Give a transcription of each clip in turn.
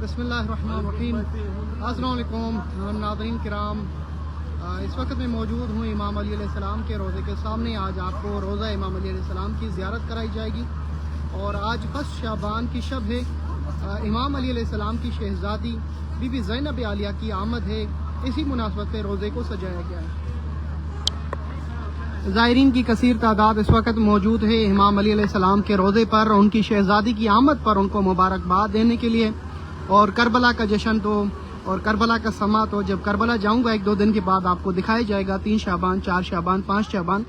बिस्मिल्लाहिर्रहमानिर्रहीम। अस्सलाम वालेकुम नाज़रीन किराम, इस वक्त मैं मौजूद हूँ इमाम अली अलैहिस्सलाम के रोज़े के सामने। आज आपको रोज़ा इमाम अली अलैहिस्सलाम की ज़ियारत कराई जाएगी और आज 1 शाबान की शब है। इमाम अली अलैहिस्सलाम की शहज़ादी बीबी ज़ैनब आलिया की आमद है। इसी मुनासबत से रोज़े को सजाया गया है। ज़ायरीन की कसीर तादाद इस वक्त मौजूद है इमाम अली अलैहिस्सलाम के रोज़े पर, उनकी शहज़ादी की आमद पर उनको मुबारकबाद देने के लिए। और करबला का जश्न तो और करबला का समा तो जब करबला जाऊंगा 1-2 दिन के बाद आपको दिखाया जाएगा। 3 शाबान, 4 शाबान, 5 शाबान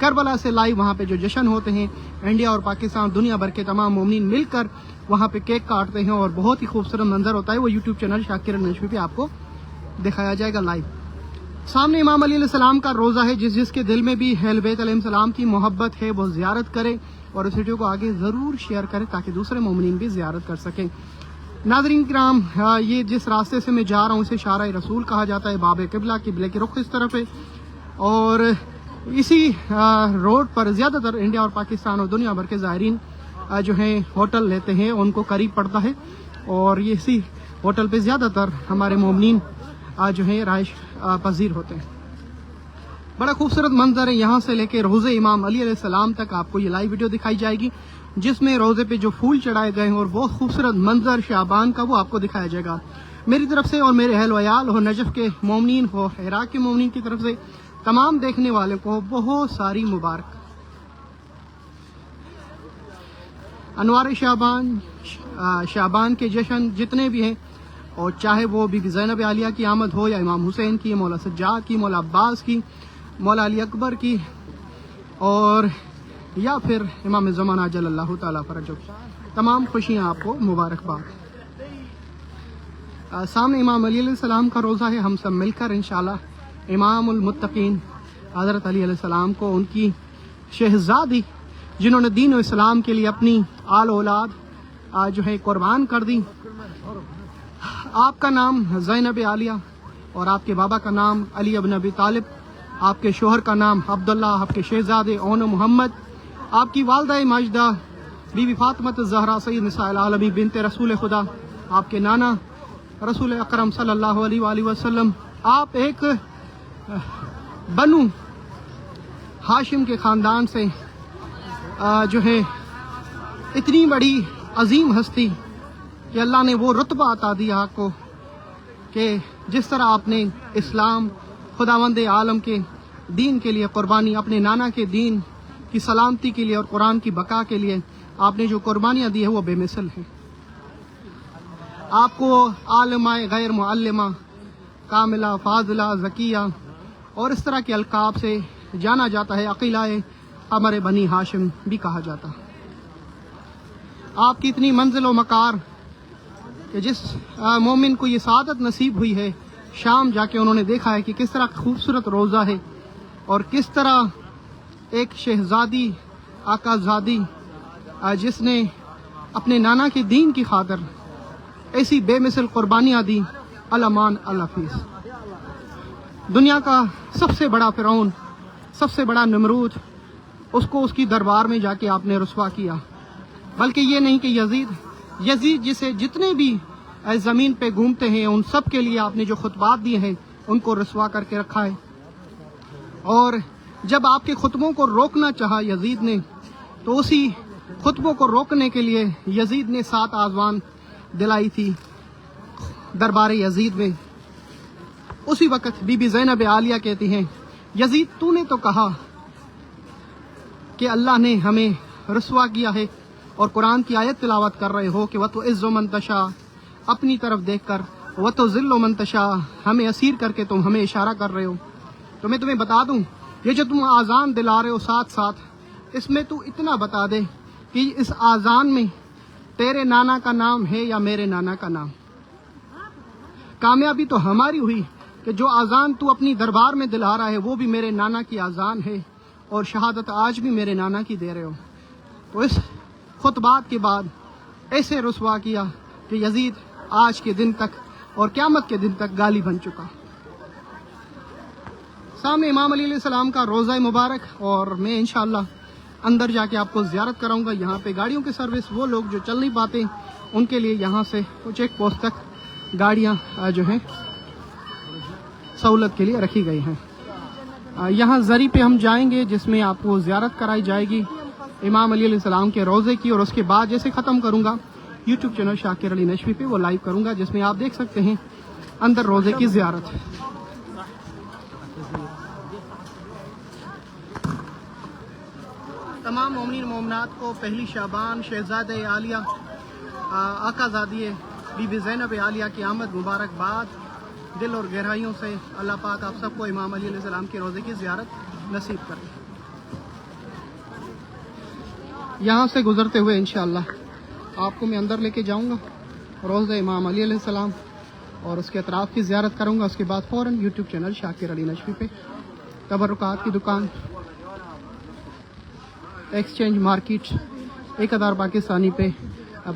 करबला से लाइव वहाँ पे जो जश्न होते हैं, इंडिया और पाकिस्तान दुनिया भर के तमाम मोमिनीन मिलकर वहाँ पे केक काटते हैं और बहुत ही खूबसूरत मंजर होता है। वो यूट्यूब चैनल शाकिर नशवी पे आपको दिखाया जाएगा लाइव। सामने इमाम अली अलैहिस्सलाम का रोज़ा है। जिसके दिल में भी अहले बैत अलैहिस्सलाम की मोहब्बत है वो ज़ियारत करे और इस वीडियो को आगे ज़रूर शेयर करे ताकि दूसरे मोमिनीन भी ज़ियारत कर सकें। नाज़रीन किराम, ये जिस रास्ते से मैं जा रहा हूँ इसे शारा रसूल कहा जाता है। बाब क़िबला क़िबले के रुख इस तरफ है और इसी रोड पर ज़्यादातर इंडिया और पाकिस्तान और दुनिया भर के ज़ायरीन जो हैं होटल लेते हैं, उनको करीब पड़ता है और ये इसी होटल पे ज़्यादातर हमारे मोमिनीन जो है राइश पजीर होते हैं। बड़ा खूबसूरत मंजर है। यहाँ से लेके रोज़े इमाम अली अलैहिस्सलाम तक आपको ये लाइव वीडियो दिखाई जाएगी जिसमें रोज़े पे जो फूल चढ़ाए गए हैं और बहुत खूबसूरत मंजर शाबान का वो आपको दिखाया जाएगा। मेरी तरफ से और मेरे अहल वयाल हो, नजफ के मोमिनीन हो, इराक के मोमिनीन की तरफ से तमाम देखने वाले को बहुत सारी मुबारक। अनवार शाबान, शाबान के जश्न जितने भी हैं और चाहे वो बीबी ज़ैनब आलिया की आमद हो या इमाम हुसैन की, मौला सज्जाद की, मौला अब्बास की, मौला अली अकबर की और या फिर इमाम ज़माना जल्लल्लाहु ताला फरजहु, तमाम खुशियाँ आपको मुबारकबाद। सामने इमाम अली अलैहिस्सलाम का रोज़ा है। हम सब मिलकर इंशाल्लाह इमामुल मुत्तकीन हज़रत अली अलैहिस्सलाम को, उनकी शहज़ादी जिन्होंने दीन और इस्लाम के लिए अपनी आल औलाद जो है कुर्बान कर दी, आपका नाम ज़ैनब आलिया और आपके बाबा का नाम अली इब्न अबी तालिब, आपके शोहर का नाम अब्दुल्ला, आपके शहज़ादे ओन मोहम्मद, आपकी वालदा माजिदा बीबी फातिमा ज़हरा सैयद निसाइल आलमीन बिनते रसूल खुदा, आपके नाना रसूल अकरम सल्लल्लाहु अलैहि वसल्लम। आप एक बनु हाशिम के ख़ानदान से जो है इतनी बड़ी अजीम हस्ती कि अल्लाह ने वो रुतबा अता दिया आपको कि जिस तरह आपने इस्लाम खुदावंद आलम के दीन के लिए कुर्बानी, अपने नाना के दीन की सलामती के लिए और कुरान की बका के लिए आपने जो कुर्बानियाँ दी है वो बेमिसल है। आपको आलिमा गैर मुअल्लिमा, कामिला, फाजिला, ज़किया और इस तरह के अलकाब से जाना जाता है। अकीलाए अमर बनी हाशिम भी कहा जाता है। आपकी इतनी मंजिल व मकार कि जिस मोमिन को ये सादत नसीब हुई है, शाम जाके उन्होंने देखा है कि किस तरह खूबसूरत रोज़ा है और किस तरह एक शहज़ादी आकाज़ादी जिसने अपने नाना के दीन की खातिर ऐसी बेमिसल कुर्बानियाँ दी। अलमान अल-हफीज़, दुनिया का सबसे बड़ा फ़िरौन, सबसे बड़ा नमरूद, उसको उसकी दरबार में जाके आपने रुसवा किया। बल्कि ये नहीं कि यजीद जिसे जितने भी ज़मीन पे घूमते हैं उन सब के लिए आपने जो खुतबात दिए हैं उनको रुसवा करके रखा है। और जब आपके खुतबों को रोकना चाहा यजीद ने, तो उसी खुतबों को रोकने के लिए यजीद ने 7 आज़वान दिलाई थी दरबार यजीद में। उसी वक़्त बीबी ज़ैनब आलिया कहती हैं, यजीद तूने तो कहा कि अल्लाह ने हमें रुसवा किया है और कुरान की आयत तिलावत कर रहे हो कि वतो इज़्ज़ु मन तशा, अपनी तरफ देखकर, वतो ज़िल्लु मन तशा, हमें असीर करके तुम हमें इशारा कर रहे हो। तो मैं तुम्हें बता दूं, ये जो तुम आज़ान दिला रहे हो साथ साथ, इसमें तू इतना बता दे कि इस आज़ान में तेरे नाना का नाम है या मेरे नाना का नाम। कामयाबी तो हमारी हुई कि जो आज़ान तू अपनी दरबार में दिला रहा है वो भी मेरे नाना की आज़ान है और शहादत आज भी मेरे नाना की दे रहे हो। तो इस खुतबात के बाद ऐसे रुसवा किया कि यजीद आज के दिन तक और क़यामत के दिन तक गाली बन चुका। सामने इमाम अली अलैहिस्सलाम का रोज़ा मुबारक और मैं इंशाअल्लाह اندر جا کے آپ کو زیارت کراؤں گا. یہاں پہ گاڑیوں کی سروس وہ لوگ جو چل نہیں پاتے ان کے لیے یہاں سے چیک پوسٹ تک گاڑیاں جو ہیں سہولت کے لیے رکھی گئی ہیں. یہاں زری پہ ہم جائیں گے جس میں آپ کو زیارت کرائی جائے گی امام علی علیہ السلام کے روضے کی, اور اس کے بعد جیسے ختم کروں گا یوٹیوب چینل شاکر علی نشوی پہ وہ لائیو کروں گا جس میں آپ دیکھ سکتے ہیں اندر روضے کی زیارت. تمام مومنین مومنات کو پہلی شعبان شہزادہ عالیہ آقا زادی بی بی زینب عالیہ کی آمد مبارکباد. دل اور گہرائیوں سے اللہ پاک آپ سب کو امام علی علیہ السلام کے روضے کی زیارت نصیب کرے. یہاں سے گزرتے ہوئے انشاءاللہ آپ کو میں اندر لے کے جاؤں گا روضہ امام علی علیہ السلام اور اس کے اطراف کی زیارت کروں گا. اس کے بعد فوراً یوٹیوب چینل شاکر علی نشوی پہ تبرکات کی دکان, ایکسچینج مارکیٹ 1000 پاکستانی پہ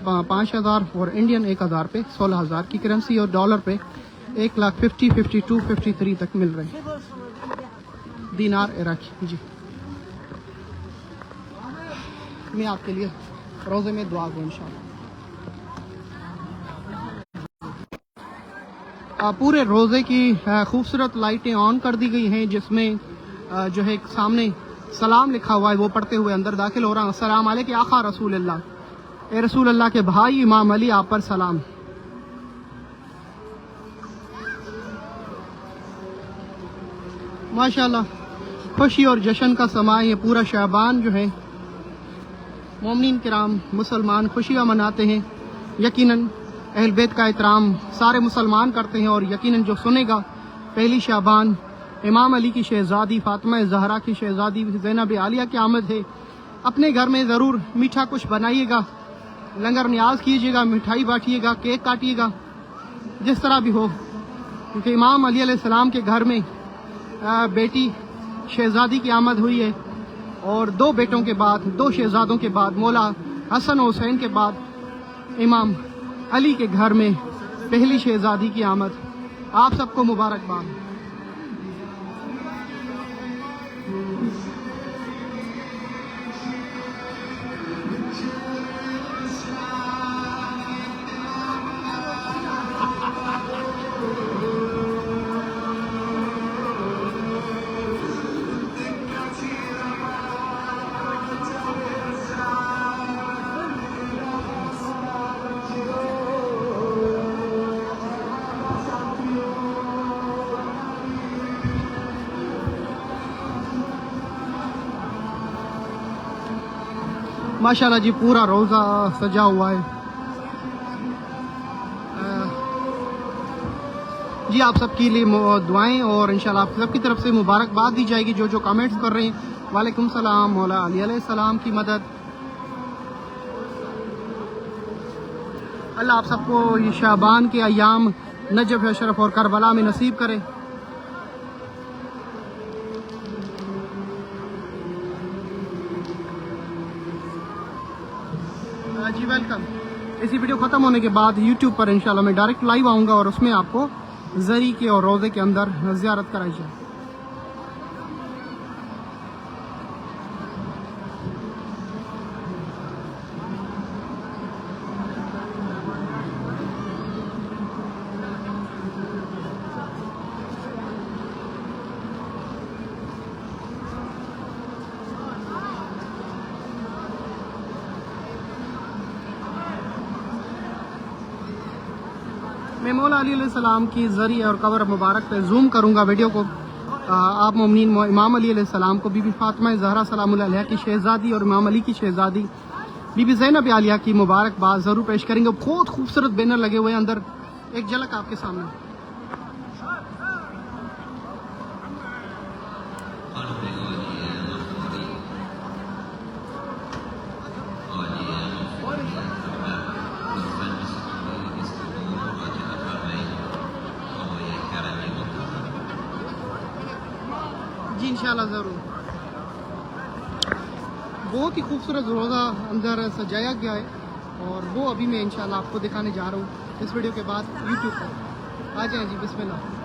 5000 اور انڈین 1000 پہ 16000 کی کرنسی, اور ڈالر پہ 1,50,000 52 53 تک مل رہے ہیں دینار عراقی. جی میں آپ کے لیے روزے میں دعا دوں انشاءاللہ. پورے روزے کی خوبصورت لائٹیں آن کر دی گئی ہیں جس میں جو ہے سامنے سلام لکھا ہوا ہے وہ پڑھتے ہوئے اندر داخل ہو رہا ہوں. السلام علیکم آقا رسول اللہ, اے رسول اللہ کے بھائی امام علی آپ پر سلام. ماشاءاللہ خوشی اور جشن کا سماں, یہ پورا شعبان جو ہے مومنین کرام مسلمان خوشیاں مناتے ہیں. یقیناً اہل بیت کا احترام سارے مسلمان کرتے ہیں, اور یقیناً جو سنے گا پہلی شعبان امام علی کی شہزادی فاطمہ زہرا کی شہزادی زینب عالیہ کی آمد ہے. اپنے گھر میں ضرور میٹھا کچھ بنائیے گا, لنگر نیاز کیجیے گا, مٹھائی بانٹیے گا, کیک کاٹیے گا, جس طرح بھی ہو, کیونکہ امام علی علیہ السلام کے گھر میں بیٹی شہزادی کی آمد ہوئی ہے, اور 2 بیٹوں کے بعد 2 شہزادوں کے بعد مولا حسن و حسین کے بعد امام علی کے گھر میں پہلی شہزادی کی آمد. آپ سب کو مبارکباد. ماشاءاللہ جی پورا روزہ سجا ہوا ہے. جی آپ سب کے لیے دعائیں اور انشاءاللہ آپ سب کی طرف سے مبارکباد دی جائے گی جو کامنٹس کر رہے ہیں. وعلیکم السلام, مولا علی علیہ السلام کی مدد. اللہ آپ سب کو یہ شعبان کے ایام نجف اشرف اور کربلا میں نصیب کرے. جی ویلکم. اسی ویڈیو ختم ہونے کے بعد یوٹیوب پر انشاءاللہ میں ڈائریکٹ لائیو آؤں گا اور اس میں آپ کو زری کے اور روزے کے اندر زیارت کرائی جائے. میں مولا علی علیہ السلام کی ذریعے اور قبر مبارک پہ زوم کروں گا ویڈیو کو. آپ مومنین امام علی علیہ السلام کو بی بی فاطمہ زہرا سلام اللہ علیہ کی شہزادی اور امام علی کی شہزادی بی بی زینب عالیہ کی مبارکباد ضرور پیش کریں گے. بہت خوبصورت بینر لگے ہوئے ہیں اندر, ایک جھلک آپ کے سامنے. جی انشاءاللہ ضرور. بہت ہی خوبصورت روزہ اندر سجایا گیا ہے اور وہ ابھی میں انشاءاللہ آپ کو دکھانے جا رہا ہوں اس ویڈیو کے بعد یوٹیوب پر. آ جائیں جی, بسم اللہ.